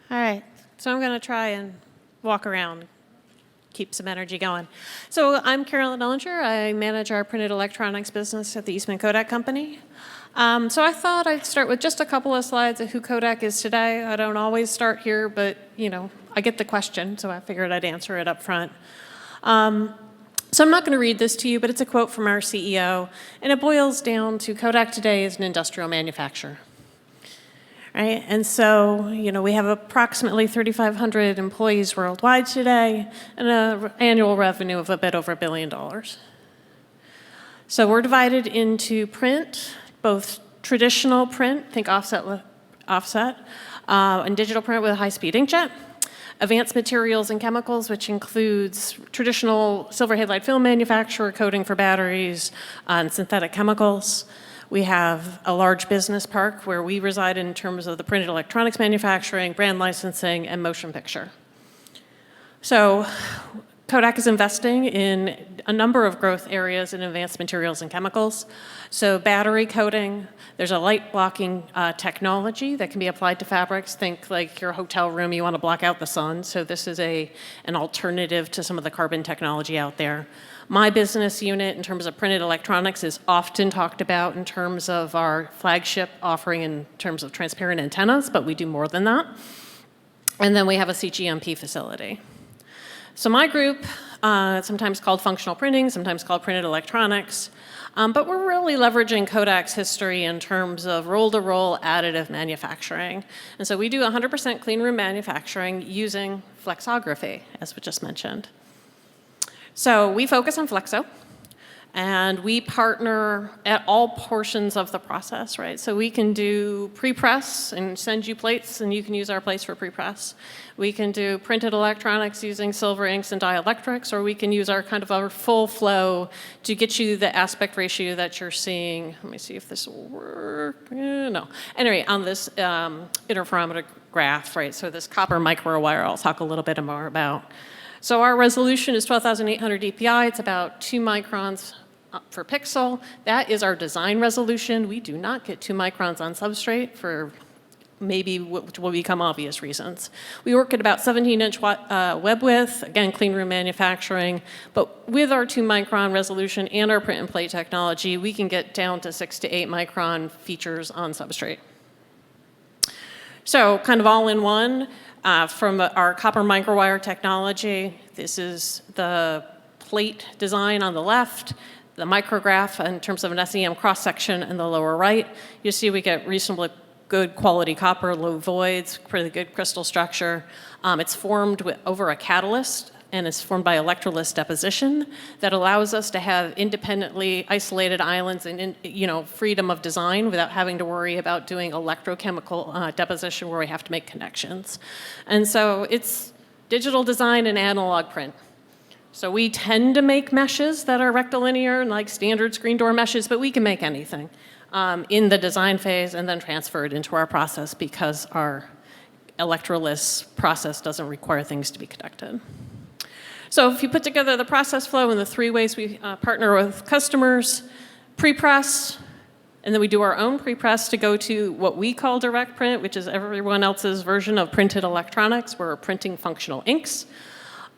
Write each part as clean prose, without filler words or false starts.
All right, so I'm going to try and walk around, keep some energy going. So I'm Carolyn Ellinger. I manage our printed electronics business at the Eastman Kodak company. So I thought I'd start with just a couple of slides of who Kodak is today. I don't always start here, but I get the question, so I figured I'd answer it up front. So I'm not going to read this to you, but it's a quote from our CEO, and it boils down to Kodak today is an industrial manufacturer. Right? And so, we have approximately 3,500 employees worldwide today and an annual revenue of a bit over $1 billion. So we're divided into print, both traditional print, think offset, and digital print with a high-speed inkjet, advanced materials and chemicals, which includes traditional silver halide film manufacturer, coating for batteries, and synthetic chemicals. We have a large business park where we reside in terms of the printed electronics manufacturing, brand licensing, and motion picture. So Kodak is investing in a number of growth areas in advanced materials and chemicals. So battery coating, there's a light blocking technology that can be applied to fabrics. Think like your hotel room, you want to block out the sun. So this is an alternative to some of the carbon technology out there. My business unit in terms of printed electronics is often talked about in terms of our flagship offering in terms of transparent antennas, but we do more than that. And then we have a CGMP facility. So my group, sometimes called functional printing, sometimes called printed electronics, but we're really leveraging Kodak's history in terms of roll-to-roll additive manufacturing. And so we do 100% clean room manufacturing using flexography, as we just mentioned. So we focus on flexo, and we partner at all portions of the process, right? So we can do pre-press and send you plates, and you can use our plates for pre-press. We can do printed electronics using silver inks and dielectrics, or we can use our full flow to get you the aspect ratio that you're seeing. Let me see if this will work. No. Anyway, on this interferometer graph, right? So this copper micro wire, I'll talk a little bit more about. So our resolution is 12,800 dpi. It's about 2 microns per pixel. That is our design resolution. We do not get 2 microns on substrate for maybe what will become obvious reasons. We work at about 17-inch web width, again, clean room manufacturing. But with our 2 micron resolution and our print and plate technology, we can get down to 6 to 8 micron features on substrate. So kind of all in one. From our copper microwire technology, this is the plate design on the left, the micrograph in terms of an SEM cross-section in the lower right. You see we get reasonably good quality copper, low voids, pretty good crystal structure. It's formed over a catalyst, and it's formed by electrolysis deposition that allows us to have independently isolated islands and freedom of design without having to worry about doing electrochemical deposition where we have to make connections. And so it's digital design and analog print. So we tend to make meshes that are rectilinear and like standard screen door meshes, but we can make anything in the design phase and then transfer it into our process because our electrolysis process doesn't require things to be conducted. So if you put together the process flow and the 3 ways we partner with customers, pre-press, and then we do our own pre-press to go to what we call direct print, which is everyone else's version of printed electronics. We're printing functional inks.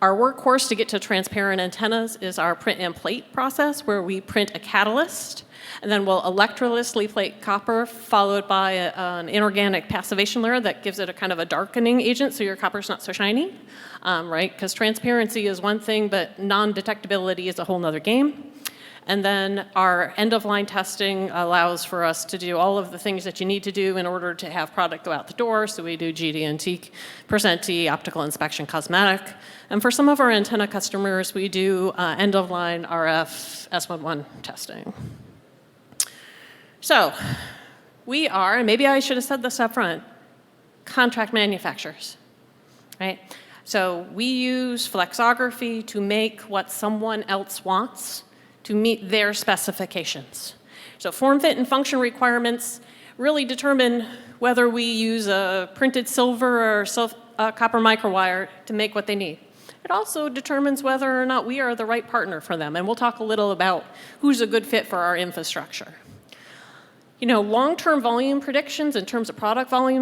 Our workhorse to get to transparent antennas is our print and plate process, where we print a catalyst, and then we'll electrolysely plate copper, followed by an inorganic passivation layer that gives it a kind of a darkening agent, so your copper's not so shiny, right? Because transparency is one thing, but non-detectability is a whole nother game. And then our end-of-line testing allows for us to do all of the things that you need to do in order to have product go out the door. So we do GD&T, %T, optical inspection, cosmetic. And for some of our antenna customers, we do end-of-line RF S11 testing. So we are, and maybe I should have said this up front, contract manufacturers, right? So we use flexography to make what someone else wants to meet their specifications. So form, fit, and function requirements really determine whether we use a printed silver or copper microwire to make what they need. It also determines whether or not we are the right partner for them, and we'll talk a little about who's a good fit for our infrastructure. Long-term volume predictions in terms of product volume